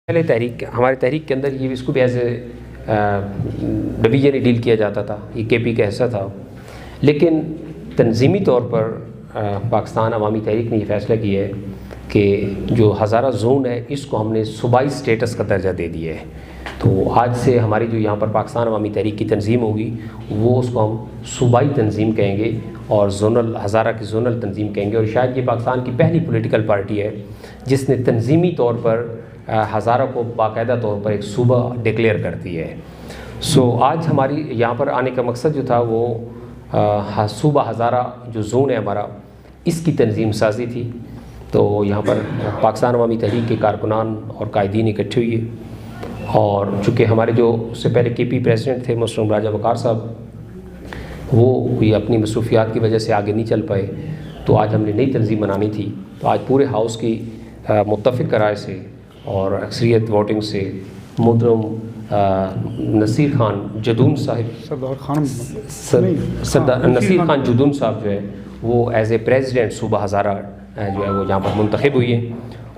पहले हमारी तहरीक के अंदर ये इसको भी एज ए डिवीजन ही डील किया जाता था, ये केपी का हिस्सा था। लेकिन तंजीमी तौर पर पाकिस्तान अवामी तहरीक ने ये फ़ैसला किया है कि जो हज़ारा जोन है इसको हमने सूबाई स्टेटस का दर्जा दे दिया है। तो आज से हमारी जो यहाँ पर पाकिस्तान अवामी तहरीक की तंजीम होगी वो उसको हम सूबाई तंजीम कहेंगे और जोनल हज़ारा की जोनल तंजीम कहेंगे। और शायद ये पाकिस्तान की पहली पॉलिटिकल पार्टी है जिसने तंजीमी तौर पर हज़ारा को बाकायदा तौर पर एक सूबा डिक्लेयर करती है। आज हमारी यहाँ पर आने का मकसद जो था वो सूबा हज़ारा जो जोन है हमारा, इसकी तंजीम साजी थी। तो यहाँ पर पाकिस्तान अवामी तहरीक के कारकुनान और कायदीन इकट्ठे हुए और चूँकि हमारे जो उससे पहले केपी प्रेसिडेंट थे मोहतरम राजा वक़ार साहब, वो ये अपनी मसरूफियात की वजह से आगे नहीं चल पाए, तो आज हमने नई तंजीम बनानी थी। तो आज पूरे हाउस की मुत्तफ़िक़ राय से और अक्सरियत वोटिंग से मोहतरम नसीर खान जदून साहब सरदार नसीर खान जदून साहब जो है वो एज ए प्रेसिडेंट सूबा हज़ारा जो है वो यहाँ पर मुंतखब हुई हैं।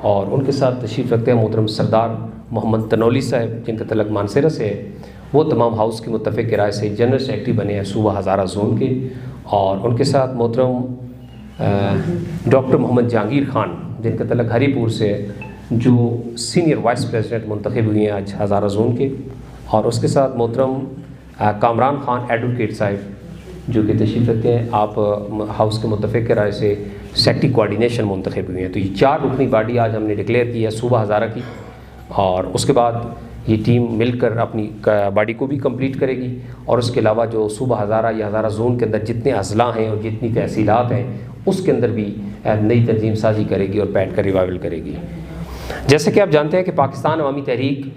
और उनके साथ तशरीफ़ रखते हैं मोहतरम सरदार मोहम्मद तनौली साहब जिनका तलक मानसरा से है। वो तमाम हाउस की मुत्तफ़िक़ राय से जनरल सेक्रेटरी बने हैं सूबा हज़ारा जोन के। और उनके साथ मोहतरम डॉक्टर मोहम्मद जहांगीर खान जिनका तलक हरीपुर से है, जो सीनियर वाइस प्रेसिडेंट मुंतखब हुए हैं आज हज़ारा जोन के। और उसके साथ मोहतरम कामरान खान एडवोकेट साहब जो कि तशरीफ़ रखते हैं आप हाउस के मुत्तफ़िक़ राय से सेक्रेटरी कोऑर्डिनेशन मुंतखब हुए हैं। तो ये 4 रुकनी बॉडी आज हमने डिक्लेयर की है सूबा हज़ारा की। और उसके बाद ये टीम मिलकर अपनी बॉडी को भी कंप्लीट करेगी और उसके अलावा जो सूबा हज़ारा या हज़ारा जोन के अंदर जितने अज़ला हैं और जितनी तहसीलात हैं उसके अंदर भी नई तंजीम साजी करेगी और बैठ कर रिवाइवल करेगी। जैसे कि आप जानते हैं कि पाकिस्तान अवामी तहरीक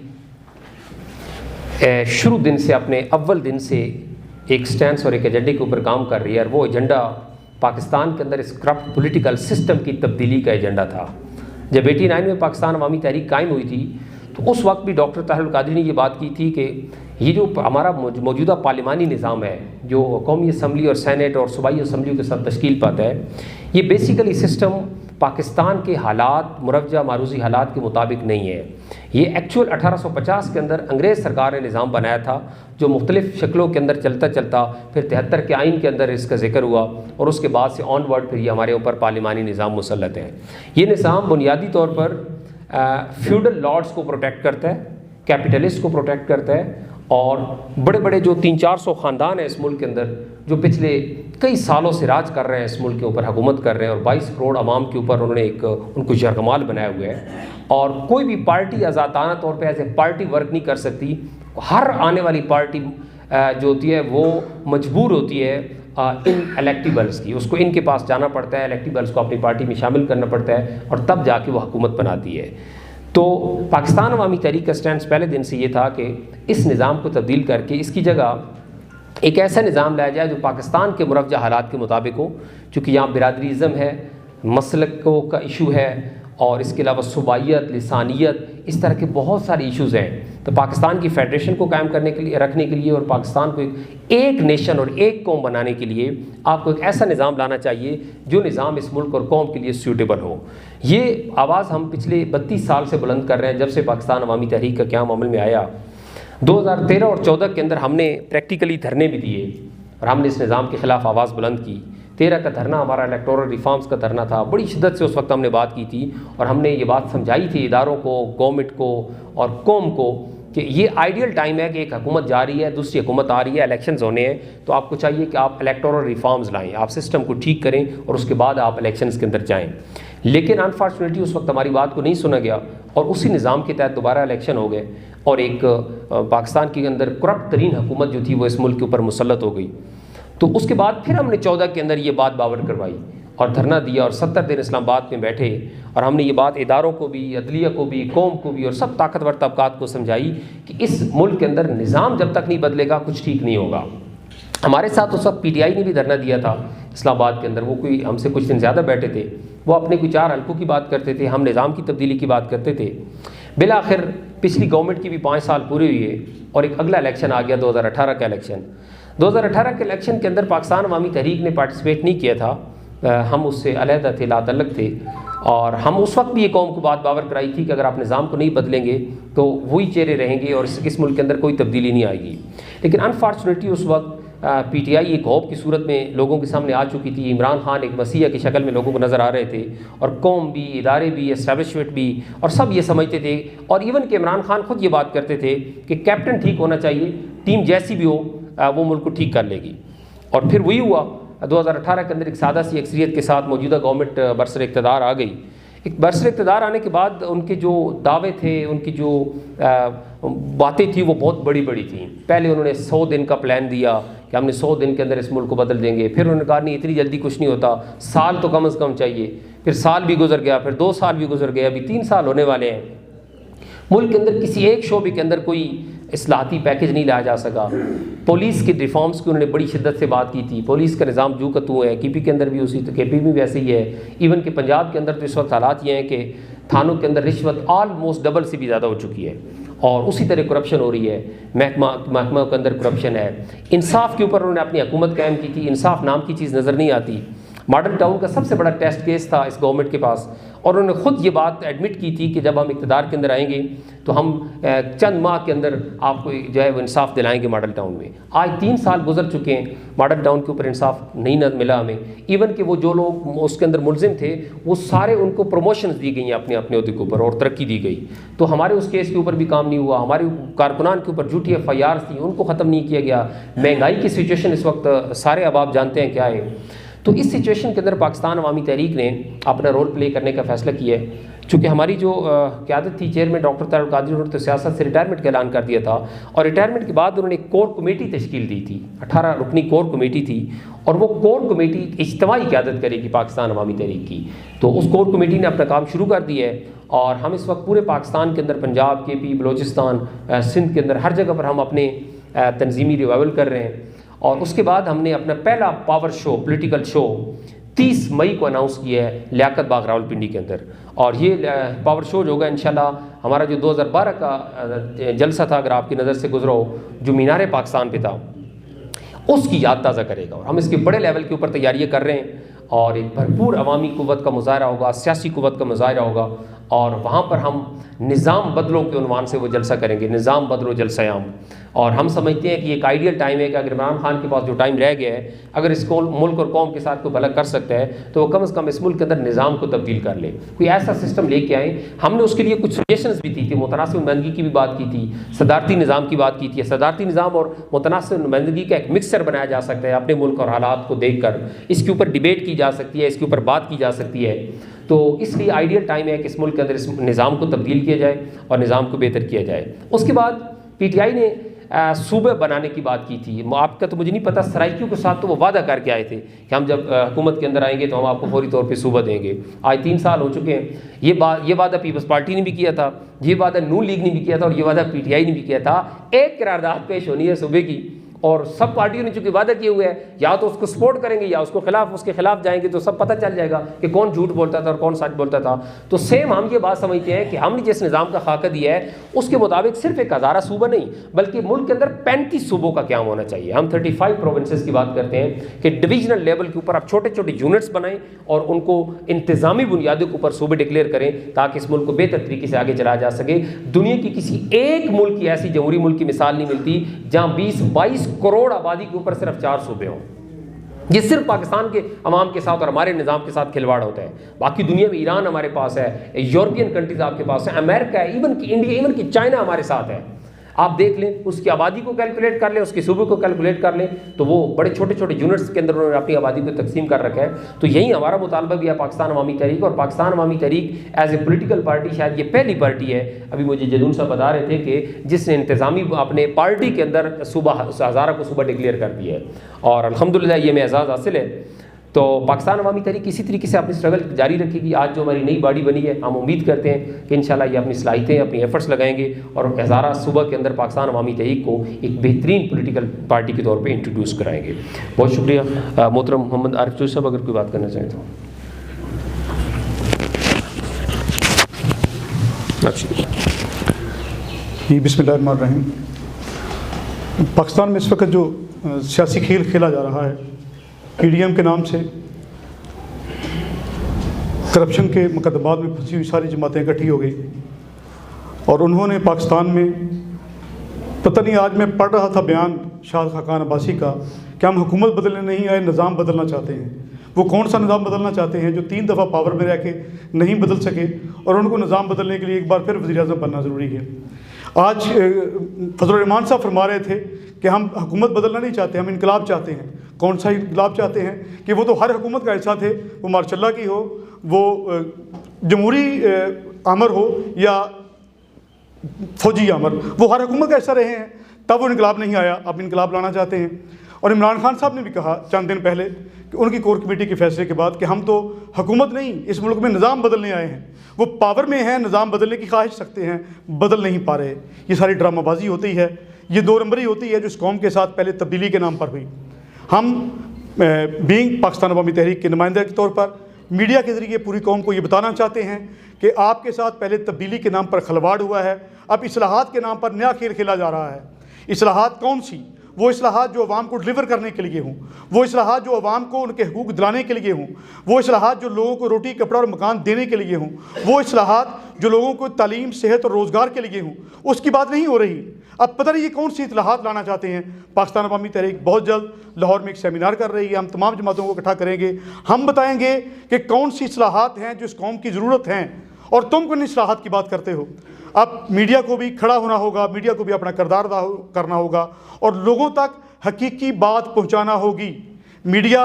शुरू दिन से अपने अव्वल दिन से एक स्टैंस और एक एजेंडे के ऊपर काम कर रही है। और वो एजेंडा पाकिस्तान के अंदर इस करप्ट पॉलिटिकल सिस्टम की तब्दीली का एजेंडा था। जब 89 में पाकिस्तान अवामी तहरीक कायम हुई थी तो उस वक्त भी डॉक्टर ताहिर अल कादरी ने ये बात की थी कि ये जो हमारा मौजूदा पार्लिमानी निज़ाम है जो कौमी असम्बली और सेनेट और सूबाई असम्बलियों के साथ तश्कील पाता है, ये बेसिकली सिस्टम पाकिस्तान के हालात मुरवजा मारूजी हालात के मुताबिक नहीं है। ये एक्चुअल 1850 के अंदर अंग्रेज़ सरकार ने निज़ाम बनाया था जो मुख्तलिफ़ शक्लों के अंदर चलता चलता फिर 73 के आइन के अंदर इसका जिक्र हुआ और उसके बाद से ऑनवर्ड फिर ये हमारे ऊपर पार्लिमानी निज़ाम मुसल्लत है। ये निज़ाम बुनियादी तौर पर फ्यूडल लॉर्ड्स को प्रोटेक्ट करता है, कैपिटलिस्ट को प्रोटेक्ट करता है और बड़े बड़े जो 300-400 ख़ानदान हैं इस मुल्क के अंदर जो पिछले कई सालों से राज कर रहे हैं, इस मुल्क के ऊपर हुकूमत कर रहे हैं और 22 करोड़ अवाम के ऊपर उन्होंने एक उनको यरगमाल बनाया हुआ है। और कोई भी पार्टी आज़ादाना तौर पे एज ए पार्टी वर्क नहीं कर सकती। हर आने वाली पार्टी जो होती है वो मजबूर होती है इन इलेक्टिबल्स की, उसको इनके पास जाना पड़ता है, इलेक्टिबल्स को अपनी पार्टी में शामिल करना पड़ता है और तब जाके वो हुकूमत बनाती है। तो पाकिस्तान अवामी तहरीक का स्टैंड पहले दिन से ये था कि इस निज़ाम को तब्दील करके इसकी जगह एक ऐसा निज़ाम लाया जाए जो पाकिस्तान के मुरवजा हालात के मुताबिक हो। चूँकि यहाँ बिरादरीज़म है, मसलकों का इशू है और इसके अलावा सूबाइयत, लिसानियत, इस तरह के बहुत सारे इश्यूज़ हैं। तो पाकिस्तान की फेडरेशन को कायम करने के लिए रखने के लिए और पाकिस्तान को एक नेशन और एक कौम बनाने के लिए आपको एक ऐसा निज़ाम लाना चाहिए जो निज़ाम इस मुल्क और कौम के लिए सूटेबल हो। ये आवाज़ हम पिछले 32 साल से बुलंद कर रहे हैं जब से पाकिस्तान अवामी तहरीक का क़याम अमल में आया। 2013 और 14 के अंदर हमने प्रैक्टिकली धरने भी दिए और हमने इस निज़ाम के ख़िलाफ़ आवाज़ बुलंद की। 13 का धरना हमारा इलेक्टोरल रिफॉर्म्स का धरना था। बड़ी शिद्दत से उस वक्त हमने बात की थी और हमने ये बात समझाई थी इदारों को, गवर्नमेंट को और कौम को कि ये आइडियल टाइम है कि एक हुकूमत जा रही है, दूसरी हुकूमत आ रही है, इलेक्शंस होने हैं, तो आपको चाहिए कि आप इलेक्टोरल रिफॉर्म्स लाएं, आप सिस्टम को ठीक करें और उसके बाद आप इलेक्शंस के अंदर जाएं। लेकिन अनफॉर्चुनेटली उस वक्त हमारी बात को नहीं सुना गया और उसी निज़ाम के तहत दोबारा इलेक्शन हो गए और एक पाकिस्तान के अंदर करप्ट तरीन हुकूमत जो थी वो इस मुल्क के ऊपर मुसल्लत हो गई। तो उसके बाद फिर हमने 14 के अंदर ये बात बावर करवाई और धरना दिया और 70 दिन इस्लामाबाद में बैठे और हमने ये बात इदारों को भी, अदलिया को भी, कौम को भी और सब ताकतवर तबकात को समझाई कि इस मुल्क के अंदर निज़ाम जब तक नहीं बदलेगा कुछ ठीक नहीं होगा। हमारे साथ उस वक्त PTI ने भी धरना दिया था इस्लामाबाद के अंदर। वो कोई हमसे कुछ दिन ज़्यादा बैठे थे, वो अपने कोई 4 हल्कों की बात करते थे, हम निज़ाम की तब्दीली की बात करते थे। बिल आखिर पिछली गवर्नमेंट की भी 5 साल पूरे हुए और एक अगला इलेक्शन आ गया 2018 का इलेक्शन। 2018 के इलेक्शन के अंदर पाकिस्तान अवामी तहरीक ने पार्टिसिपेट नहीं किया था हम उससे अलहदा थे, ला तल्लक थे। और हम उस वक्त भी ये कौम को बात बावर कराई थी कि अगर आप निज़ाम को नहीं बदलेंगे तो वही चेहरे रहेंगे और इस मुल्क के अंदर कोई तब्दीली नहीं आएगी। लेकिन अनफॉर्चुनेटली उस वक्त PTI एक खौफ की सूरत में लोगों के सामने आ चुकी थी। इमरान खान एक मसीहा की शक्ल में लोगों को नज़र आ रहे थे और कौम भी, इदारे भी, एस्टैब्लिशमेंट भी, और सब ये समझते थे। और इवन कि इमरान खान खुद ये बात करते थे कि कैप्टन ठीक होना चाहिए, टीम जैसी भी हो वो मुल्क को ठीक कर लेगी। और फिर वही हुआ। 2018 के अंदर एक सादा सी अक्सरियत के साथ मौजूदा गवर्नमेंट बरसर इक़्तिदार आ गई। एक बरसर इक़्तिदार आने के बाद उनके जो दावे थे, उनकी जो बातें थी वो बहुत बड़ी बड़ी थी। पहले उन्होंने 100 दिन का प्लान दिया कि हमने 100 दिन के अंदर इस मुल्क को बदल देंगे। फिर उन्होंने कहा नहीं, इतनी जल्दी कुछ नहीं होता, साल तो कम से कम चाहिए। फिर साल भी गुजर गया, फिर 2 साल भी गुजर गए, अभी 3 साल होने वाले हैं। मुल्क के अंदर किसी एक शोबे के अंदर कोई इस्लाहती पैकेज नहीं लाया जा सका। पुलिस के रिफॉर्म्स की उन्होंने बड़ी शिद्दत से बात की थी। पुलिस का निज़ाम जू का तू है, KP के अंदर भी उसी, तो KP में वैसे ही है। इवन कि पंजाब के अंदर तो इस वक्त हालात ये हैं कि थानों के अंदर रिश्वत ऑलमोस्ट डबल से भी ज़्यादा हो चुकी है और उसी तरह करप्शन हो रही है। महकमा के अंदर करप्शन है। इंसाफ के ऊपर उन्होंने अपनी हुकूमत कायम की थी। इंसाफ नाम की चीज़ नज़र नहीं आती। मॉडल टाउन का सबसे बड़ा टेस्ट केस था इस गवर्नमेंट के पास, और उन्होंने ख़ुद ये बात एडमिट की थी कि जब हम इक़्तिदार के अंदर आएंगे तो हम चंद माह के अंदर आपको जो है वो इंसाफ दिलाएंगे मॉडल टाउन में। आज 3 साल गुजर चुके हैं, मॉडल टाउन के ऊपर इंसाफ नहीं मिला हमें। इवन कि वो जो लोग उसके अंदर मुलजिम थे वो सारे, उनको प्रमोशंस दी गई हैं अपने अपने ओहदे के ऊपर और तरक्की दी गई। तो हमारे उस केस के ऊपर भी काम नहीं हुआ। हमारे कारकुनान के ऊपर झूठी FIR थी, उनको ख़त्म नहीं किया गया। महंगाई की सिचुएशन इस वक्त सारे अब आप जानते हैं क्या है। तो इस सिचुएशन के अंदर पाकिस्तान अवामी तहरीक ने अपना रोल प्ले करने का फ़ैसला किया है। चूँकि हमारी जो क़यादत थी, चेयरमैन डॉक्टर तारिक कादरी, उन्होंने तो सियासत से रिटायरमेंट का ऐलान कर दिया था और रिटायरमेंट के बाद उन्होंने एक कोर कमेटी तश्कील दी थी। 18 रुकनी कोर कमेटी थी और वो कोर कमेटी इज्तिमाई क़यादत करेगी पाकिस्तान अवामी तहरीक की। तो उस कोर कमेटी ने अपना काम शुरू कर दिया है और हम इस वक्त पूरे पाकिस्तान के अंदर, पंजाब, KP, बलोचिस्तान, सिंध के अंदर हर जगह पर हम अपने तंजीमी रिवाइवल कर रहे हैं। और उसके बाद हमने अपना पहला पावर शो, पॉलिटिकल शो 30 मई को अनाउंस किया है लियाकत बाग रावलपिंडी के अंदर। और ये पावर शो जो होगा इंशाल्लाह, हमारा जो 2012 का जलसा था, अगर आपकी नज़र से गुजरा हो, जो मीनार पाकिस्तान पे था, उसकी याद ताज़ा करेगा। और हम इसके बड़े लेवल के ऊपर तैयारियाँ कर रहे हैं और एक भरपूर अवामी कुव्वत का मुजाहरा होगा, सियासी कुव्वत का मुजाहरा होगा और वहाँ पर हम निज़ाम बदलो के उन्वान से वो जलसा करेंगे, निज़ाम बदलो जलसायाम। और हम समझते हैं कि एक आइडियल टाइम है कि अगर इमरान खान के पास जो टाइम रह गया है, अगर इस मुल्क और कौम के साथ कोई भला कर सकता है तो वो कम से कम इस मुल्क के अंदर निज़ाम को तब्दील कर ले, कोई ऐसा सिस्टम लेके आए। हमने उसके लिए कुछ सजेशंस भी दी थी, मुतनासिब नुमाइंदगी की भी बात की थी, सदारती निज़ाम की बात की थी। सदारती निज़ाम और मुतनासिब नुमाइंदगी का एक मिक्सचर बनाया जा सकता है अपने मुल्क और हालात को देख कर। इसके ऊपर डिबेट की जा सकती है, इसके ऊपर बात की जा सकती है। तो इसलिए आइडियल टाइम है कि इस मुल्क के अंदर इस निज़ाम को तब्दील किया जाए और निज़ाम को बेहतर किया जाए। उसके बाद PTI ने सूबे बनाने की बात की थी। आपका तो मुझे नहीं पता, सराइकियों के साथ तो वो वादा करके आए थे कि हम जब हुकूमत के अंदर आएंगे तो हम आपको फौरी तौर पे सूबा देंगे। आज 3 साल हो चुके हैं। ये वादा पीपल्स पार्टी ने भी किया था, ये वादा नून लीग ने भी किया था और ये वादा PTI ने भी किया था। एक करारदाद पेश होनी है सूबे की और सब पार्टियों ने चूंकि वादा किए हुए हैं, या तो उसको सपोर्ट करेंगे या उसके खिलाफ जाएंगे, तो सब पता चल जाएगा कि कौन झूठ बोलता था और कौन सच बोलता था। तो सेम हम ये बात समझते हैं कि हमने जिस निज़ाम का खाका दिया है उसके मुताबिक सिर्फ एक हज़ारा सूबा नहीं बल्कि मुल्क के अंदर 35 सूबों का क्याम होना चाहिए। हम 35 प्रोविंसेस की बात करते हैं कि डिविजनल लेवल के ऊपर आप छोटे छोटे यूनिट्स बनाएं और उनको इंतज़ामी बुनियादों के ऊपर सूबे डिक्लेयर करें ताकि इस मुल्क को बेहतर तरीके से आगे चलाया जा सके। दुनिया की किसी एक मुल्क की ऐसी जमहूरी मुल्क की मिसाल नहीं मिलती जहाँ 20-22 करोड़ आबादी के ऊपर सिर्फ 4 सूबे हों। ये सिर्फ पाकिस्तान के अवाम के साथ और हमारे निज़ाम के साथ खिलवाड़ होता है। बाकी दुनिया में ईरान हमारे पास है, यूरोपियन कंट्रीज आपके पास है, अमेरिका है, इवन की इंडिया, इवन की चाइना हमारे साथ है। आप देख लें, उसकी आबादी को कैलकुलेट कर लें, उसके सूबे को कैलकुलेट कर लें, तो वो बड़े छोटे छोटे यूनिट्स के अंदर उन्होंने अपनी आबादी को तकसीम कर रखा है। तो यही हमारा मुतालबा भी है पाकिस्तान अवामी तहरीक। और पाकिस्तान अवामी तहरीक एज ए पोलिटिकल पार्टी शायद ये पहली पार्टी है, अभी मुझे जदून साहब बता रहे थे, कि जिसने इंतज़ामी अपने पार्टी के अंदर सूबा हज़ारा को सूबा डिक्लेयर कर दिया है और अल्हम्दुलिल्लाह ये में एजाज़ हासिल है। तो पाकिस्तान अवामी तहरीक इसी तरीके से अपनी स्ट्रगल जारी रखेगी। आज जो हमारी नई बॉडी बनी है, हम उम्मीद करते हैं कि इंशाल्लाह ये अपनी सलाहियतें, अपनी एफर्ट्स लगाएंगे और हज़ारा सूबा के अंदर पाकिस्तान अवामी तहरीक को एक बेहतरीन पॉलिटिकल पार्टी के तौर पे इंट्रोड्यूस कराएंगे। बहुत शुक्रिया। मोहतरम मोहम्मद आरिफ चौधरी साहब अगर कोई बात करना चाहें तो। बिस्मिल्लाहिर्रहमानिर्रहीम। पाकिस्तान में इस वक्त जो सियासी खेल खेला जा रहा है PDM के नाम से, करप्शन के मुकदमात में फंसी हुई सारी जमातें इकट्ठी हो गई और उन्होंने पाकिस्तान में, पता नहीं, आज मैं पढ़ रहा था बयान शाद खाकान अब्बासी का कि हम हुकूमत बदलने नहीं आए, निज़ाम बदलना चाहते हैं। वो कौन सा निज़ाम बदलना चाहते हैं जो 3 दफ़ा पावर में रह के नहीं बदल सके, और उनको निज़ाम बदलने के लिए एक बार फिर वज़ीर-ए-आज़म बनना ज़रूरी है। आज फजल रहमान साहब फरमा रहे थे कि हम हुकूमत बदलना नहीं चाहते, हम इनकलाब चाहते हैं। कौन सा इनकलाब चाहते हैं कि वो तो हर हुकूमत का हिस्सा थे, वो मार्शल्ला की हो, वो जमहूरी आमर हो या फौजी आमर, वो हर हुकूमत का हिस्सा रहे हैं, तब वो इनकलाब नहीं आया। अब इनकलाब लाना चाहते हैं। और इमरान खान साहब ने भी कहा चंद दिन पहले कि उनकी कोर कमेटी के फैसले के बाद कि हम तो हुकूमत नहीं, इस मुल्क में निज़ाम बदलने आए हैं। वो पावर में हैं, निज़ाम बदलने की ख्वाहिश रखते हैं, बदल नहीं पा रहे। ये सारी ड्रामाबाजी होती है, ये 2 नंबरी होती है जो इस कौम के साथ पहले तब्दीली के नाम पर हुई। हम बीइंग पाकिस्तान अवामी तहरीक के नुमाइंदे के तौर पर मीडिया के ज़रिए पूरी कौम को ये बताना चाहते हैं कि आपके साथ पहले तब्दीली के नाम पर खलवाड़ हुआ है, अब इस्लाहात के नाम पर नया खेल खेला जा रहा है। इस्लाहात कौन सी? वो इस्लाहात जो अवाम को डिलीवर करने के लिए हों, वो इस्लाहात जो अवाम को उनके हकूक़ दिलाने के लिए हों, वो इस्लाहात जो लोगों को रोटी कपड़ा और मकान देने के लिए हों, वो इस्लाहात जो लोगों को तालीम सेहत और रोज़गार के लिए हों, उसकी बात नहीं हो रही। अब पता नहीं ये कौन सी इस्लाहात लाना चाहते हैं। पाकिस्तान अवामी तहरीक बहुत जल्द लाहौर में एक सेमिनार कर रही है, हम तमाम जमातों को इकट्ठा करेंगे, हम बताएंगे कि कौन सी इस्लाहात हैं जो इस कौम की ज़रूरत हैं, और तुम किन इस्लाहात की बात करते हो। अब मीडिया को भी खड़ा होना होगा, मीडिया को भी अपना किरदार अदा करना होगा और लोगों तक हकीकी बात पहुंचाना होगी। मीडिया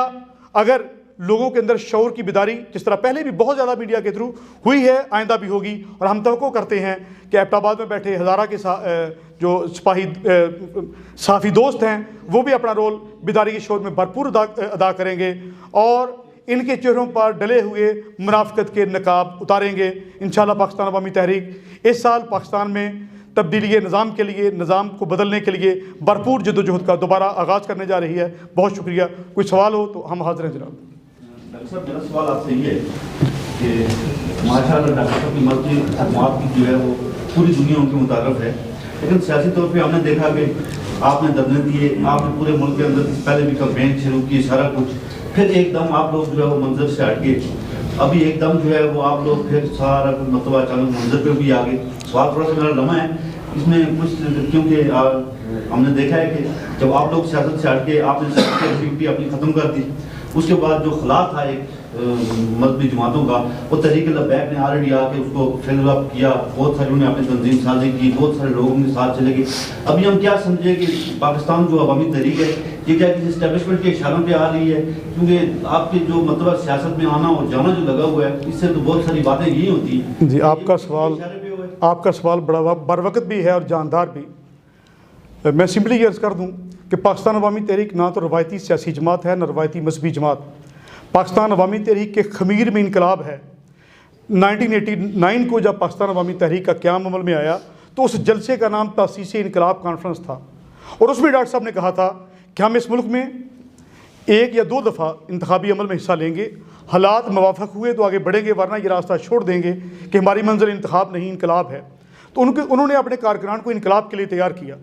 अगर लोगों के अंदर शऊर की बेदारी, जिस तरह पहले भी बहुत ज़्यादा मीडिया के थ्रू हुई है, आइंदा भी होगी, और हम तवक्को करते हैं कि एबटाबाद में बैठे हज़ारा के जो सिपाही साफ़ी दोस्त हैं वो भी अपना रोल बेदारी के शोर में भरपूर अदा करेंगे और इनके चेहरों पर डले हुए मुनाफिकत के नकाब उतारेंगे। इंशाअल्लाह पाकिस्तान अवामी तहरीक इस साल पाकिस्तान में तब्दीली निज़ाम के लिए, निज़ाम को बदलने के लिए भरपूर जद्दोजहद का दोबारा आगाज़ करने जा रही है। बहुत शुक्रिया। कोई सवाल हो तो हम हाजिर हैं जनाब। डॉक्टर साहब, मेरा सवाल आपसे ये है कि माशाअल्लाह डॉक्टर साहब की मर्जी हुकूमत की जो है वो पूरी दुनिया उनके मुतारफ है, लेकिन सियासी तौर पर हमने देखा कि आपने धरने दिए, आपने पूरे मुल्क के अंदर पहले भी कैंपेन शुरू की, सारा कुछ, फिर एकदम आप लोग जो है वो मंजर से हट गए, अभी एकदम जो है वो आप लोग फिर सारा मतलब अचानक मंजर पे भी आ गए। सवाल थोड़ा सा मेरा लम्हा है इसमें कुछ, क्योंकि हमने देखा है कि जब आप लोग सियासत से हट के आपने एक्टिविटी अपनी ख़त्म कर दी, उसके बाद जो खिला था एक मजहबी जमातों का, वो तहरीक लब्बैक ने ऑलरेडी आके उसको फिलअप किया, बहुत सारे उन्होंने अपनी तंजीम साजी की, बहुत सारे लोग उनके साथ चले गए। अभी हम क्या समझे कि पाकिस्तान जो अवामी तहरीक है ये क्या किसी इस्टेब्लिशमेंट के इशारों पे आ रही है? क्योंकि आपके जो मतलब सियासत में आना और जाना जो लगा हुआ है, इससे तो बहुत सारी बातें यही होती हैं। जी, आपका सवाल बड़ा बरवक़्त भी है और जानदार भी। मैं सिंपली ये अर्ज़ कर दूँ कि पाकिस्तान अवामी तहरीक ना तो रवायती सियासी जमात है, ना रवायती मजहबी जमात। पाकिस्तान अवामी तहरीक के खमीर में इनकलाब है। 1989 को जब पाकिस्तान अवामी तहरीक का क़याम अमल में आया तो उस जलसे का नाम तासीस इनकलाब कॉन्फ्रेंस था, और उसमें डॉक्टर साहब ने कहा था कि हम इस मुल्क में 1 या 2 दफ़ा इंतखाबी अमल में हिस्सा लेंगे, हालात मुवाफ़क़ हुए तो आगे बढ़ेंगे, वरना ये रास्ता छोड़ देंगे कि हमारी मंजिल इंतखाब नहीं इनकलाब है। तो उन्होंने अपने कारकुनान को इनकलाब के लिए तैयार किया।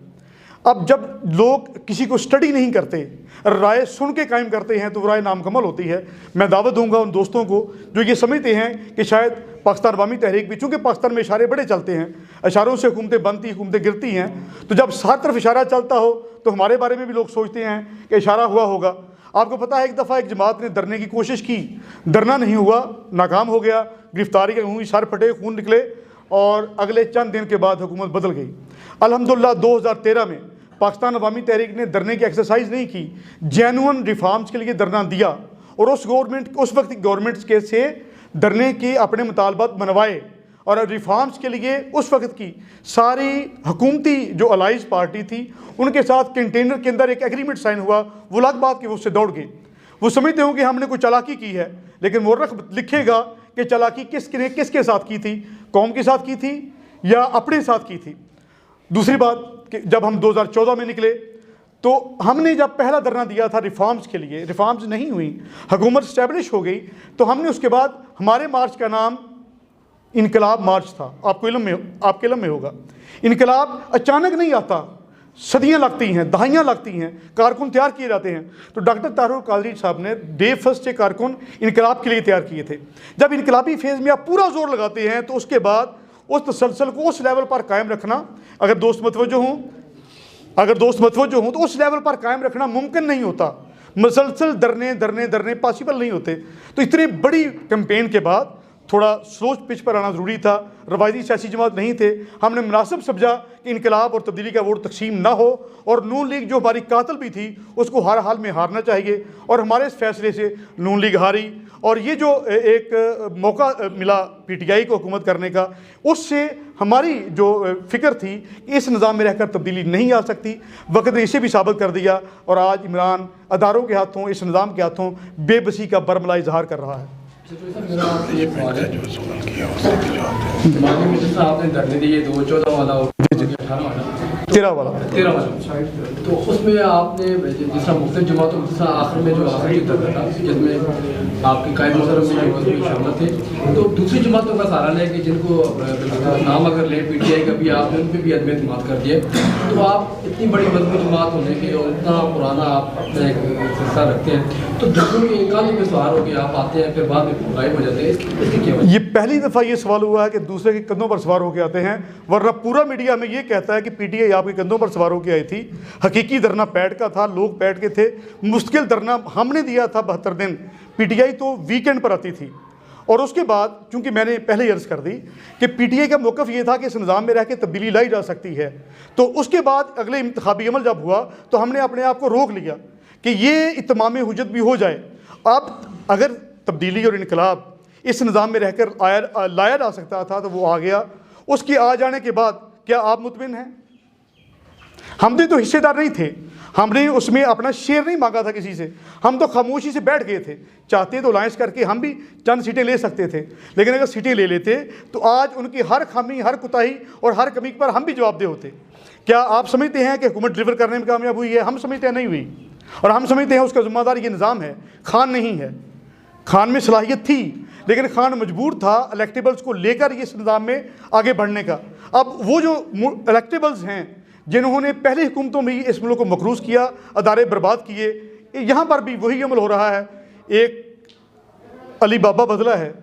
अब जब लोग किसी को स्टडी नहीं करते, राय सुन के कायम करते हैं, तो वो राय नामुकम्मल होती है। मैं दावत दूंगा उन दोस्तों को जो ये समझते हैं कि शायद पाकिस्तान अवामी तहरीक भी, चूँकि पाकिस्तान में इशारे बड़े चलते हैं, इशारों से हुकूमतें बनती, हुकूमतें गिरती हैं, तो जब हर तरफ इशारा चलता हो तो हमारे बारे में भी लोग सोचते हैं कि इशारा हुआ होगा। आपको पता है एक दफ़ा एक जमात ने डरने की कोशिश की, डरना नहीं हुआ, नाकाम हो गया, गिरफ्तारी हुई, सर फटे, खून निकले, और अगले चंद दिन के बाद हुकूमत बदल गई। अल्हम्दुलिल्लाह 2013 में पाकिस्तान अवामी तहरीक ने डरने की एक्सरसाइज नहीं की, जेन्युइन रिफॉर्म्स के लिए धरना दिया, और उस वक्त की गवर्नमेंट के से डरने के अपने मुतालबात मनवाए, और रिफॉर्म्स के लिए उस वक्त की सारी हुकूमती जो अलाइज पार्टी थी उनके साथ कंटेनर के अंदर एक एग्रीमेंट साइन हुआ। वो अलग बात कि वो उससे दौड़ गए। वो समझते हो कि हमने कोई चालाकी की है, लेकिन मुर्रख लिखेगा कि चालाकी किसके साथ की थी, कौम के साथ की थी या अपने साथ की थी। दूसरी बात कि जब हम 2014 में निकले तो हमने जब पहला धरना दिया था रिफॉर्म्स के लिए, रिफॉर्म्स नहीं हुई, हुकूमत इस्टेब्लिश हो गई, तो हमने उसके बाद हमारे मार्च का नाम इनकलाब मार्च था। आपके इल्म में होगा, इनकलाब अचानक नहीं आता, सदियां लगती हैं, दहाइयाँ लगती हैं, कारकुन तैयार किए जाते हैं। तो डॉक्टर तारुल कादरी साहब ने डे फर्स्ट से कारकुन इनकलाब के लिए तैयार किए थे। जब इनकलाबी फेज़ में आप पूरा जोर लगाते हैं तो उसके बाद उस तसलसल को उस लेवल पर कायम रखना, अगर दोस्त मतवज्जो हों तो उस लेवल पर कायम रखना मुमकिन नहीं होता। मुसलसल डरने पॉसिबल नहीं होते। तो इतनी बड़ी कैंपेन के बाद थोड़ा सोच पिच पर आना ज़रूरी था। रवायती सियासी जमात नहीं थे, हमने मुनासिब समझा कि इनकलाब और तब्दीली का वोट तकसीम ना हो, और नून लीग जो हमारी कातिल भी थी उसको हर हाल में हारना चाहिए। और हमारे इस फैसले से नून लीग हारी, और ये जो एक मौका मिला पीटीआई को हुकूमत करने का, उससे हमारी जो फ़िक्र थी कि इस निज़ाम में रहकर तब्दीली नहीं आ सकती, वक्त ने इसे भी साबित कर दिया। और आज इमरान अदारों के हाथों, इस निज़ाम के हाथों बेबसी का बरमला इजहार कर रहा है। आपने धरने दिए 2014 वाला, 13 वाला, तो उसमें आपने जिस तरह मुख्तलिफ जमातों के साथ आखिर में जो आखिरी धरना था जिसमें आपके कायद मुहर्रम में शामिल थे, तो दूसरी जमातों का सहारा लें कि जिनको नाम अगर लें पीटीआई का भी, आपने उन पर भी अदम एतमाद कर दिए। तो आप इतनी बड़ी मजबूत जमात होने के और इतना पुराना आप अपना एक सिलसिला रखते हैं, तो दुश्मन के कांधे पे सवार होकर आप आते हैं, फिर बाद में गायब हो जाते हैं, इसकी क्या वजह? ये पहली दफ़ा ये सवाल हुआ है कि दूसरे के कंधों पर सवार होकर आते हैं, वरना पूरा मीडिया में ये कहता है कि पीटीआई आपके कंधों पर सवार होकर आई थी। हकीकी धरना पैड का था, लोग पैड के थे। मुश्किल धरना हमने दिया था 72 दिन, पीटीआई तो वीकेंड पर आती थी। और उसके बाद चूंकि मैंने पहले ही अर्ज़ कर दी कि पीटीआई का मौक़िफ़ ये था कि इस निज़ाम में रह के तब्दीली लाई जा सकती है, तो उसके बाद अगले इंतखाबी अमल जब हुआ तो हमने अपने आप को रोक लिया कि ये इत्माम हुज्जत भी हो जाए। अब अगर तब्दीली और इनकलाब इस निज़ाम में रहकर लाया जा सकता था तो वो आ गया। उसके आ जाने के बाद क्या आप मुतमिन हैं? हमने तो हिस्सेदार नहीं थे, हमने उसमें अपना शेयर नहीं मांगा था किसी से, हम तो खामोशी से बैठ गए थे। चाहते तो अलायंस करके हम भी चंद सीटें ले सकते थे, लेकिन अगर सीटें ले लेते तो आज उनकी हर खामी, हर कुताही और हर कमी पर हम भी जवाबदेह होते। क्या आप समझते हैं कि हुकूमत डिलीवर करने में कामयाब हुई है? हम समझते हैं नहीं हुई, और हम समझते हैं उसका ज़िम्मेदार ये निज़ाम है, खान नहीं है। खान में सलाहियत थी, लेकिन खान मजबूर था इलेक्टेबल्स को लेकर इस निज़ाम में आगे बढ़ने का। अब वो जो इलेक्टेबल्स हैं जिन्होंने पहले हुकूमतों में ही इस मुल्क को मकरूज़ किया, अदारे बर्बाद किए, यहाँ पर भी वही अमल हो रहा है। एक अली बाबा बदला है,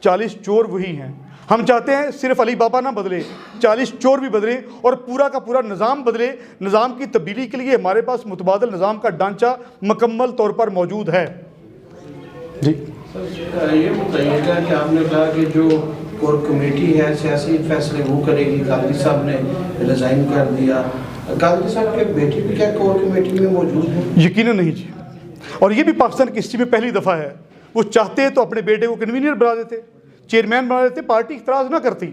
40 चोर वही हैं। हम चाहते हैं सिर्फ अली बाबा ना बदले, 40 चोर भी बदले और पूरा का पूरा निज़ाम बदले। निज़ाम की तब्दीली के लिए हमारे पास मुतबादल निज़ाम का ढांचा मुकम्मल तौर पर मौजूद है। जी ये बताइएगा कि आपने कहा कि जो कोर कमेटी है सियासी फैसले वो करेगी, कादरी साहब ने रिज़ाइन कर दिया, कादरी साहब के बेटे भी क्या कोर कमेटी में मौजूद है? यकीनन नहीं जी, और ये भी पाकिस्तान की हिस्ट्री में पहली दफ़ा है। वो चाहते तो अपने बेटे को कन्वीनर बना देते, चेयरमैन बना देते, पार्टी इतराज़ ना करती।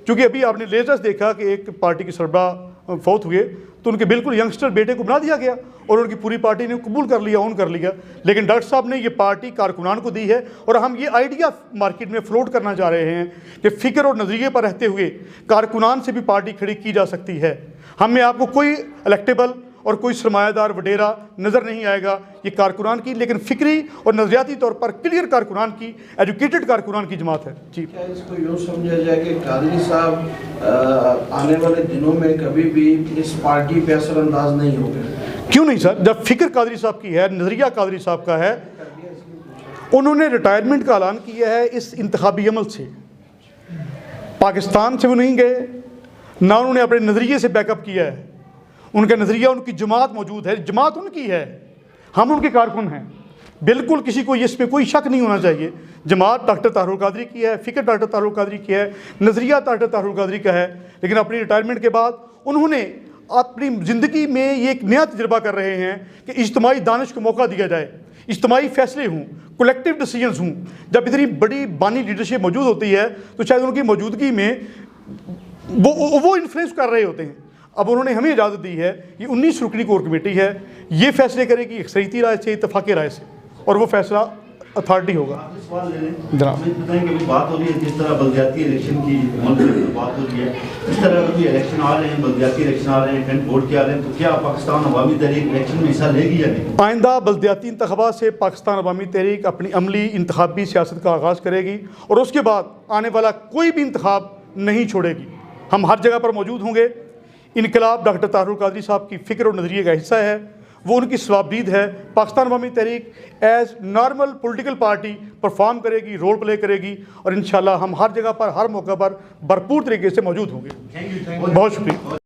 क्योंकि अभी आपने लेटेस्ट देखा कि एक पार्टी के सरबराह फौत हुए तो उनके बिल्कुल यंगस्टर बेटे को बना दिया गया और उनकी पूरी पार्टी ने कबूल कर लिया, ऑन कर लिया। लेकिन डॉक्टर साहब ने ये पार्टी कारकुनान को दी है, और हम ये आइडिया मार्केट में फ्लोट करना चाह रहे हैं कि फ़िक्र और नज़रिए पर रहते हुए कारकुनान से भी पार्टी खड़ी की जा सकती है। हम में आपको कोई इलेक्टेबल और कोई सरमायादार वडेरा नज़र नहीं आएगा, ये कारकुनान की, लेकिन फ़िक्री और नज़रियाती तौर पर क्लियर कारकुनान की, एजुकेटेड कारकुनान की जमात है। जी, क्या इसको यूँ समझा जाए कि कादरी साहब आने वाले दिनों में कभी भी इस पार्टी पे असरअंदाज नहीं होंगे? क्यों नहीं सर, जब फ़िक्र कादरी साहब की है, नज़रिया कादरी साहब का है, उन्होंने रिटायरमेंट का ऐलान किया है इस इंतखाबी अमल से। पाकिस्तान से वो नहीं गए, ना उन्होंने अपने नज़रिए से बैकअप किया है। उनका नज़रिया, उनकी जमात मौजूद है, जमात उनकी है, हम उनके कारकुन हैं। बिल्कुल किसी को इस पर कोई शक नहीं होना चाहिए। जमात डॉक्टर तारुल कादरी की है, फ़िक्र डॉक्टर तारुल कादरी की है, नज़रिया डॉक्टर तारुल कादरी का है। लेकिन अपनी रिटायरमेंट के बाद उन्होंने अपनी ज़िंदगी में ये एक नया तजर्बा कर रहे हैं कि इज्तिमाई दानिश को मौका दिया जाए, इज्तिमाई फ़ैसले हों, कलेक्टिव डिसीजंस हों। जब इतनी बड़ी बानी लीडरशिप मौजूद होती है तो शायद उनकी मौजूदगी में वो इन्फ्लुएंस कर रहे होते हैं। अब उन्होंने हमें इजाज़त दी है, ये 19 रुकनी कोर कमेटी है, ये फैसले करेगी अक्सरियती राय से, इत्तफाक़ी राय से, और वो फैसला अथॉरिटी होगा। सवाल ले लें, बताएं कि बात हो रही है जिस तरह बल्दियाती इलेक्शन की बात हो रही है, इस तरह अभी इलेक्शन आ रहे हैं, बल्दियाती इलेक्शन आ रहे हैं, टेंट वोट के आ रहे हैं, तो क्या पाकिस्तान अवामी तहरीक इलेक्शन में हिस्सा लेगी या नहीं? आइंदा बल्दियाती इंतखाबात से पाकिस्तान अवामी तहरीक अपनी अमली इंतखाबी सियासत का आगाज़ करेगी, और उसके बाद आने वाला कोई भी इंतखाब नहीं छोड़ेगी। हम हर जगह पर मौजूद होंगे। इनकलाब डॉक्टर तारुल कादरी साहब की फ़िक्र और नज़रिए का हिस्सा है, वो उनकी स्वाबदीद है। Pakistan Awami Tehreek as normal political party perform करेगी, रोल प्ले करेगी और इंशाल्लाह हम हर जगह पर, हर मौका पर भरपूर तरीके से मौजूद होंगे। बहुत शुक्रिया।